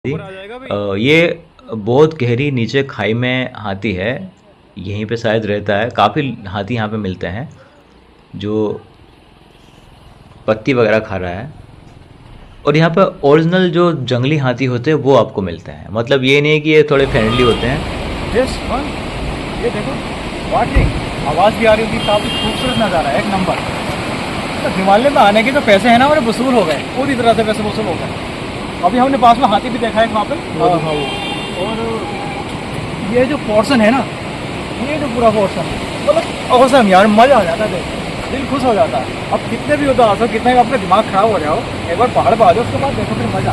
ये बहुत गहरी नीचे खाई में हाथी है। यहीं पे शायद रहता है। काफ़ी हाथी यहाँ पे मिलते हैं जो पत्ती वगैरह खा रहा है। और यहाँ पे ओरिजिनल जो जंगली हाथी होते हैं वो आपको मिलते हैं। मतलब ये नहीं है कि ये थोड़े फ्रेंडली होते हैं। ये देखो वाटिंग आवाज़ भी आ रही होगी। काफ़ी खूबसूरत नज़ारा है, एक नंबर। तो हिमालय में आने के जो पैसे हैं ना वो वसूल हो गए, पूरी तरह से पैसे वसूल हो गए। अभी हमने पास में हाथी भी देखा है वहाँ पे। और ये जो पोर्शन है ना, ये जो पूरा पोर्शन मतलब औसम यार, मज़ा आ जाता है देख के, दिल खुश हो जाता है। अब कितने भी उदास हो, कितने भी अपने दिमाग ख़राब हो जाओ, एक बार पहाड़ पर आ जाओ, उसके बाद देखो फिर मज़ा।